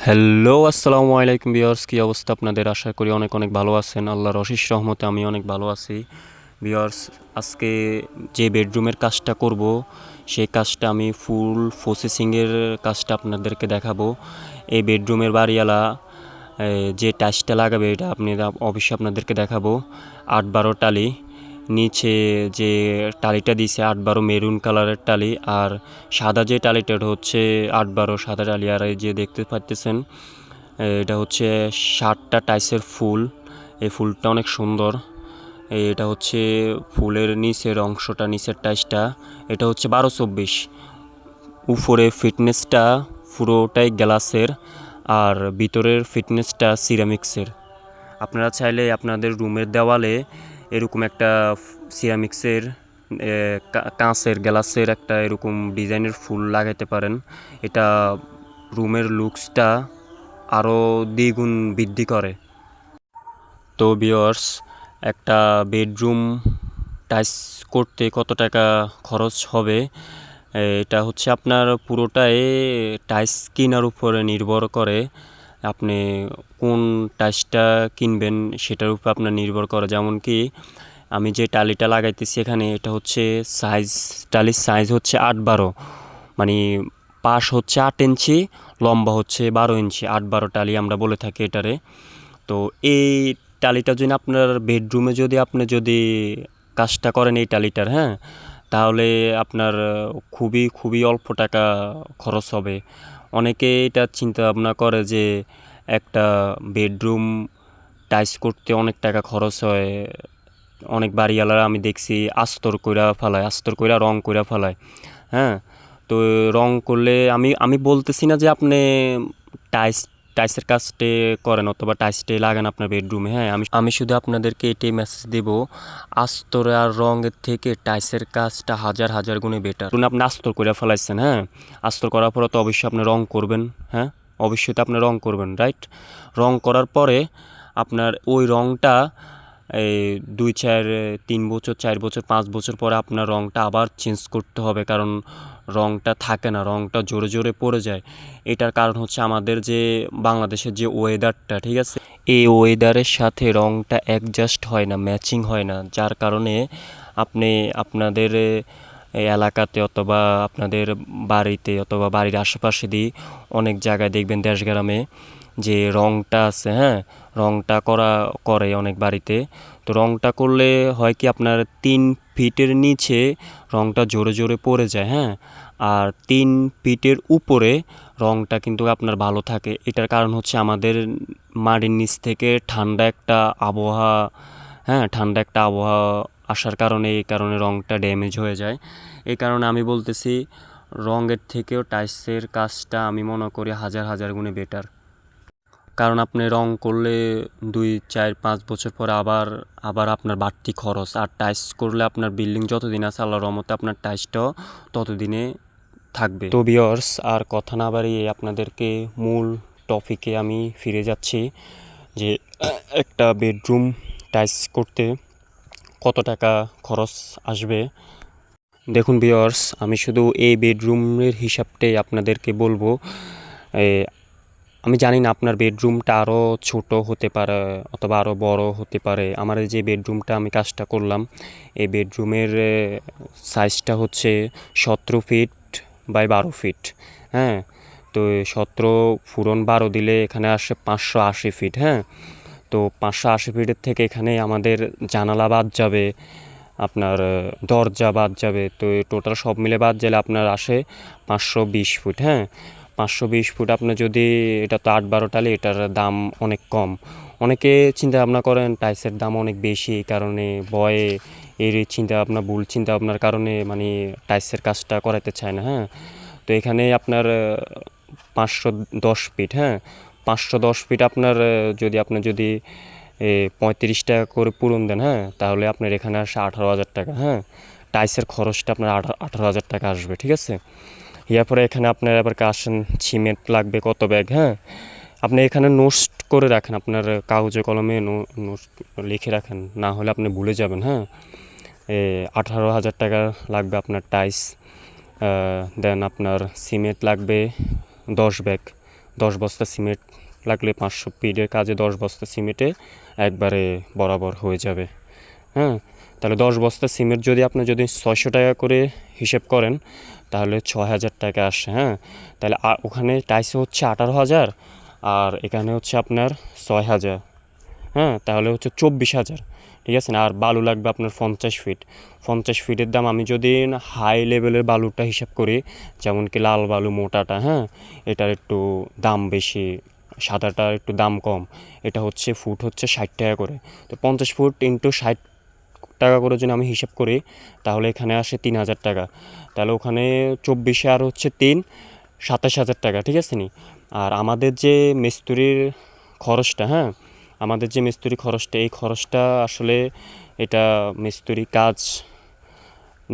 Hello, আসসালামু আলাইকুম viewers, কী অবস্থা আপনাদের? আশা করি অনেক অনেক ভালো আছেন। আল্লাহর অশেষ রহমতে আমি অনেক ভালো আছি। ভিউয়ার্স, আজকে যে বেডরুমের কাজটা করব সেই কাজটা আমি ফুল প্রসেসিংয়ের কাজটা আপনাদেরকে দেখাবো। এই বেডরুমের বাড়িওয়ালা যে টাইলসটা লাগাবে এটা অবশ্যই আপনাদেরকে দেখাবো। ৮-১২ টালি, নিচে যে টালিটা দিছে ৮-১২ মেরুন কালারের টালি, আর সাদা যে টালিটা এটা হচ্ছে ৮-১২ সাদা টালি। আর এই যে দেখতে পাচ্তেছেন এটা হচ্ছে ৬০টা টাইসের ফুল। এই ফুলটা অনেক সুন্দর। এটা হচ্ছে ফুলের নিচের অংশটা, নিচের টাইসটা এটা হচ্ছে ১২-২৪। উপরে ফিটনেসটা পুরোটাই গ্লাসের, আর ভিতরের ফিটনেসটা সিরামিক্সের। আপনারা চাইলে আপনাদের রুমের দেওয়ালে এরকম একটা সিরামিক্সের কাঁচের গ্লাসের একটা এরকম ডিজাইনের ফুল লাগাইতে পারেন। এটা রুমের লুকসটা আরও দ্বিগুণ বৃদ্ধি করে। তো ভিউয়ার্স, একটা বেডরুম টাইলস করতে কত টাকা খরচ হবে এটা হচ্ছে আপনার পুরোটাই টাইলস কেনার উপরে নির্ভর করে। আপনি কোন টাইলসটা কিনবেন সেটার উপর আপনার নির্ভর করে। যেমন কি আমি যে টালিটা লাগাইতেছি এখানে এটা হচ্ছে টালির সাইজ হচ্ছে ৮-১২, মানে পাশ হচ্ছে ৮ ইঞ্চি, লম্বা হচ্ছে ১২ ইঞ্চি। ৮-১২ টালি আমরা বলে থাকি এটারে। তো এই টালিটা যদি আপনার বেডরুমে আপনি কাজটা করেন এই টালিটার, হ্যাঁ, তাহলে আপনার খুবই খুবই অল্প টাকা খরচ হবে। অনেকে এটা চিন্তা ভাবনা করে যে একটা বেডরুম টাইলস করতে অনেক টাকা খরচ হয়। অনেক বাড়িওয়ালারা আমি দেখছি আস্তর কইরা রং কইরা ফেলায়, হ্যাঁ। তো রং করলে আমি আমি বলতেছি না যে আপনি টাইলস টাইলসের কাজটে করেন অথবা টাইলসটে লাগান আপনার বেডরুমে, হ্যাঁ। আমি আমি শুধু আপনাদেরকে এটাই মেসেজ দেব, আস্তর আর রঙের থেকে টাইলসের কাজটা হাজার হাজার গুণে বেটার। আপনি আস্তর করে ফেলাইছেন, হ্যাঁ, আস্তর করার পরে তো অবশ্যই আপনি রং করবেন, হ্যাঁ, অবশ্যই তো আপনি রং করবেন, রাইট। রং করার পরে আপনার ওই রংটা এই ২-৩ বছর, ৪ বছর, ৫ বছর পরে আপনার রংটা আবার চেঞ্জ করতে হবে, কারণ রংটা থাকে না, রংটা জোরে জোরে পড়ে যায়। এটার কারণ হচ্ছে আমাদের যে বাংলাদেশের যে ওয়েদারটা, ঠিক আছে, এই ওয়েদারের সাথে রংটা অ্যাডজাস্ট হয় না, ম্যাচিং হয় না, যার কারণে আপনি আপনাদের এই এলাকাতে অথবা আপনাদের বাড়িতে অথবা বাড়ির আশেপাশে দিয়ে অনেক জায়গায় দেখবেন দেশ গ্রামে যে রংটা আছে, হ্যাঁ, রংটা করে অনেক বাড়িতে। তো রংটা করলে হয় কি আপনার 3 ফিটের নিচে রংটা জোরে জোরে পড়ে যায়, হ্যাঁ, আর 3 ফিটের উপরে রংটা কিন্তু আপনার ভালো থাকে। এটার কারণ হচ্ছে আমাদের মাটির নিচ থেকে ঠান্ডা একটা আবহাওয়া, হ্যাঁ, ঠান্ডা একটা আবহাওয়া আসার কারণে এই কারণে রংটা ড্যামেজ হয়ে যায়। এই কারণে আমি বলতেছি রঙের থেকেও টাইলসের কাজটা আমি মনে করি হাজার হাজার গুণে বেটার। কারণ আপনি রং করলে ২-৪-৫ বছর পরে আবার আবার আপনার বাড়তি খরচ, আর টাইলস করলে আপনার বিল্ডিং যতদিন আছে আল্লাহর রহমতে আপনার টাইলসটাও ততদিনে থাকবে। তো ভিউয়ার্স, আর কথা না বাড়িয়ে আপনাদেরকে মূল টপিকে আমি ফিরে যাচ্ছি যে একটা বেডরুম টাইলস করতে কত টাকা খরচ আসবে। দেখুন ভিউয়ার্স, আমি শুধু এই বেডরুমের হিসাবটাই আপনাদেরকে বলবো। আমি জানি না আপনার বেডরুমটা আরও ছোট হতে পারে অথবা আরও বড় হতে পারে। আমার এই যে বেডরুমটা আমি কাজটা করলাম, এই বেডরুমের সাইজটা হচ্ছে ১৭ ফিট বাই ১২ ফিট, হ্যাঁ। তো ১৭ পূরণ ১২ দিলে এখানে আসে ৫৮০ ফিট, হ্যাঁ। তো ৫৮০ ফিটের থেকে এখানে আমাদের জানালা বাদ যাবে, আপনার দরজা বাদ যাবে, তো টোটাল সব মিলে বাদ গেলে আপনার আসে ৫২০ ফুট, হ্যাঁ। ৫২০ ফুট আপনার যদি, এটা তো ৮-১২ টালি, এটার দাম অনেক কম। অনেকে চিন্তা ভাবনা করেন টাইলসের দাম অনেক বেশি, এই কারণে ভয়ে এর ভুল চিন্তা ভাবনার কারণে মানে টাইলসের কাজটা করাতে চায় না, হ্যাঁ। তো এখানে আপনার ৫১০ ফিট, হ্যাঁ, ৫১০ ফিট আপনার যদি ৩৫ টাকা করে পূরণ দেন, হ্যাঁ, তাহলে আপনার এখানে আসে ১৮,০০০ টাকা, হ্যাঁ। টাইলসের খরচটা আপনার ১৮,০০০ টাকা আসবে, ঠিক আছে। এরপরে এখানে আপনার আবার আসেন সিমেন্ট লাগবে কত ব্যাগ, হ্যাঁ। আপনি এখানে নোট করে রাখেন, আপনার কাগজে কলমে নোট লিখে রাখেন, না হলে আপনি ভুলে যাবেন, হ্যাঁ। ১৮,০০০ টাকা লাগবে আপনার টাইলস। দেন আপনার সিমেন্ট লাগবে 10 ব্যাগ, 10 বস্তা সিমেন্ট লাগলে 500 ফিটের কাজে 10 বস্তা সিমেন্টে একবারে বরাবর হয়ে যাবে। হ্যাঁ, তাহলে 10 বস্তা সিমেন্ট যদি আপনি যদি 600 টাকা করে হিসেব করেন তাহলে 6,000 টাকা আসে। হ্যাঁ, তাহলে ওখানে টাইসে হচ্ছে 18,000 আর এখানে হচ্ছে আপনার 6,000। হ্যাঁ, তাহলে হচ্ছে 24,000। ঠিক আছে না? আর বালু লাগবে আপনার 50 ফিট। 50 ফিটের দাম আমি যদি হাই লেভেলের বালুটা হিসাব করি, যেমন কি লাল বালু মোটাটা, হ্যাঁ, এটার একটু দাম বেশি, সাদাটার একটু দাম কম। এটা হচ্ছে ফুট হচ্ছে 60 টাকা করে। তো 50 ফুট ইন্টু 60 টাকা করে যদি আমি হিসাব করি তাহলে এখানে আসে 3,000 টাকা। তাহলে ওখানে 24 আর হচ্ছে 3, 27,000 টাকা। ঠিক আছে নি? আর আমাদের যে মিস্ত্রির খরচটা, হ্যাঁ, আমাদের যে মিস্ত্রি খরচটা, এই খরচটা আসলে এটা মিস্ত্রি কাজ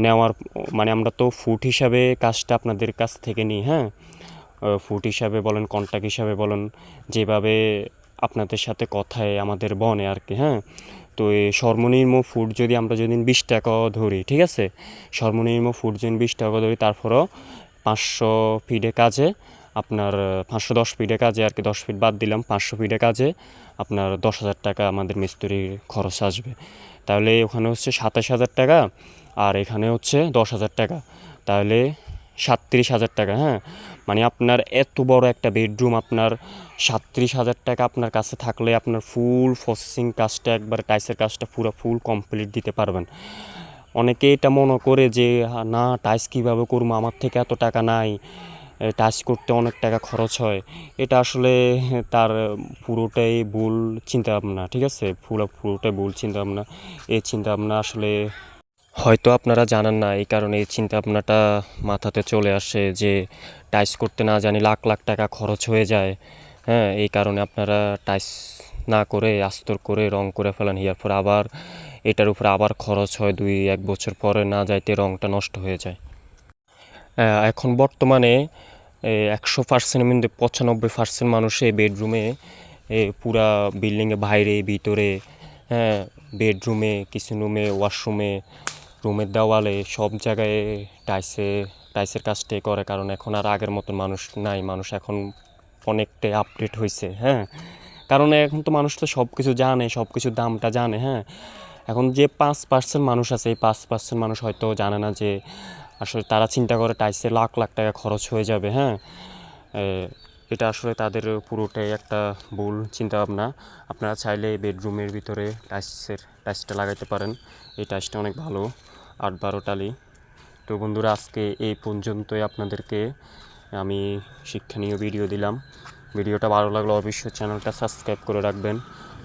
নেওয়ার মানে আমরা তো ফুট হিসাবে কাজটা আপনাদের কাছ থেকে নিই। হ্যাঁ, ফুট হিসাবে বলেন, কন্ট্রাক্ট হিসাবে বলেন, যেভাবে আপনাদের সাথে কথায় আমাদের বনে আর কি। হ্যাঁ, তো এই সর্বনিম্ন ফুট যদি আমরা যদি 20 টাকা ধরি, ঠিক আছে, সর্বনিম্ন ফুট যদি 20 টাকা ধরি, তারপরও 500 ফিটে কাজে আপনার 510 ফিটে কাজে আর কি, 10 ফিট বাদ দিলাম, 500 ফিটে কাজে আপনার 10,000 টাকা আমাদের মিস্ত্রির খরচ আসবে। তাহলে ওখানে হচ্ছে 27,000 টাকা আর এখানে হচ্ছে 10,000 টাকা, তাহলে 37,000 টাকা। হ্যাঁ, মানে আপনার এত বড় একটা বেডরুম আপনার 37,000 টাকা আপনার কাছে থাকলে আপনার ফুল প্রসেসিং কাজটা একবার টাইসের কাজটা পুরো ফুল কমপ্লিট দিতে পারবেন। অনেকে এটা মনে করে যে না টাইস কীভাবে করবো, আমার থেকে এত টাকা নাই, টাইস করতে অনেক টাকা খরচ হয়। এটা আসলে তার পুরোটাই ভুল চিন্তাভাবনা। ঠিক আছে, পুরোটাই ভুল চিন্তাভাবনা। এই চিন্তাভাবনা আসলে হয়তো আপনারা জানেন না, এই কারণে এই চিন্তাভাবনাটা মাথাতে চলে আসে যে টাইস করতে না জানি লাখ লাখ টাকা খরচ হয়ে যায়। হ্যাঁ, এই কারণে আপনারা টাইস না করে আস্তর করে রং করে ফেলেন, ইয়ার পর আবার এটার উপরে আবার খরচ হয়, 2-1 বছর পরে না যাইতে রংটা নষ্ট হয়ে যায়। এখন বর্তমানে 100% মধ্যে 95% মানুষ এই বেডরুমে, পুরা বিল্ডিংয়ে বাইরে ভিতরে, হ্যাঁ, বেডরুমে, কিচেন রুমে, ওয়াশরুমে, রুমের দেওয়ালে সব জায়গায় টাইসের কাজটাই করে। কারণ এখন আর আগের মতন মানুষ নাই, মানুষ এখন অনেকটাই আপডেট হয়েছে। হ্যাঁ, কারণ এখন তো মানুষ তো সব কিছু জানে, সব কিছুর দামটা জানে। হ্যাঁ, এখন যে 5% মানুষ আছে, এই 5% মানুষ হয়তো জানে না যে আসলে তারা চিন্তা করে টাইসে লাখ লাখ টাকা খরচ হয়ে যাবে। হ্যাঁ, এটা আসলে তাদের পুরোটাই একটা ভুল চিন্তাভাবনা। আপনারা চাইলে বেডরুমের ভিতরে টাইসটা লাগাইতে পারেন। এই টাইসটা অনেক ভালো, 8-12 টালি। তো বন্ধুরা, আজকে এই পর্যন্তই আপনাদেরকে আমি শিক্ষণীয় ভিডিও দিলাম। ভিডিওটা ভালো লাগলে অবশ্যই চ্যানেলটা সাবস্ক্রাইব করে রাখবেন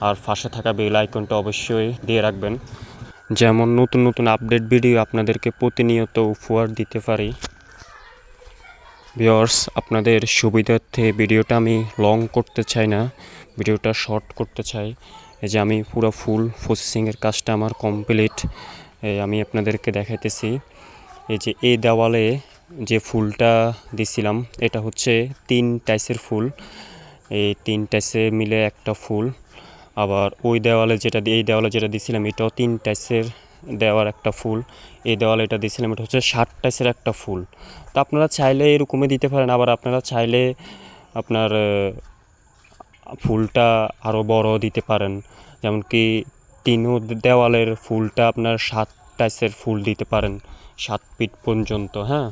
আর পাশে থাকা বেল আইকনটা অবশ্যই দিয়ে রাখবেন, যেমন নতুন নতুন আপডেট ভিডিও আপনাদেরকে প্রতিনিয়ত উপহার দিতে পারি। ভিউয়ার্স, আপনাদের সুবিধার্থে ভিডিওটা আমি লং করতে চাই না, ভিডিওটা শর্ট করতে চাই। এই যে আমি পুরো ফুল প্রসেসিংয়ের কাজটা আমার কমপ্লিট, আমি আপনাদেরকে দেখাইতেছি। এই যে এই দেওয়ালে যে ফুলটা দিছিলাম এটা হচ্ছে 3 টাইসের ফুল, এই 3 টাইসে মিলে একটা ফুল। আবার ওই দেওয়ালে এই দেওয়ালে যেটা দিছিলাম এটাও 3 টাইসের দেওয়ার একটা ফুল। এই দেওয়ালে এটা দিছিলাম এটা হচ্ছে 60 টাইসের একটা ফুল। তো আপনারা চাইলে এরকমই দিতে পারেন, আবার আপনারা চাইলে আপনার ফুলটা আরও বড় দিতে পারেন, যেমন কি 3 দেওয়ালের ফুলটা আপনার 7 টাইসের ফুল দিতে পারেন, 7 ফিট পর্যন্ত। হ্যাঁ,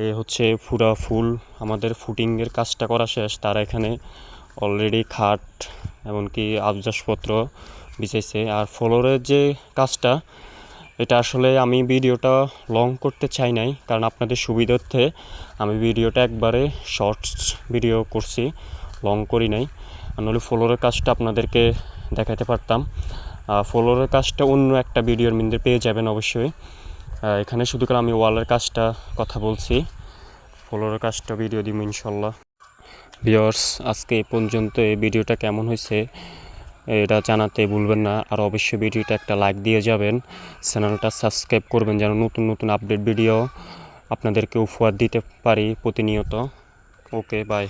এ হচ্ছে পুরা ফুল আমাদের ফুটিংয়ের কাজটা করা শেষ। তারা এখানে অলরেডি খাট এমনকি আসবাবপত্র বিছাইছে। আর ফ্লোরের যে কাজটা, এটা আসলে আমি ভিডিওটা লং করতে চাই নাই, কারণ আপনাদের সুবিধার্থে আমি ভিডিওটা একবারে শর্টস ভিডিও করছি, লং করি নাই। নাহলে ফ্লোরের কাজটা আপনাদেরকে দেখাতে পারতাম। ফ্লোরের কাজটা অন্য একটা ভিডিওর মধ্যে পেয়ে যাবেন অবশ্যই। এখানে শুধু করে আমি ওয়ালের কাজটা কথা বলছি, ফ্লোরের কাজটা ভিডিও দিব ইনশাল্লাহ। ভিউয়ার্স, আজকে এই পর্যন্ত। এই ভিডিওটা কেমন হয়েছে এটা জানাতে ভুলবেন না, আর অবশ্যই ভিডিওটা একটা লাইক দিয়ে যাবেন, চ্যানেলটা সাবস্ক্রাইব করবেন যেন নতুন নতুন আপডেট ভিডিও আপনাদেরকে উপহার দিতে পারি প্রতিনিয়ত। ওকে, বাই।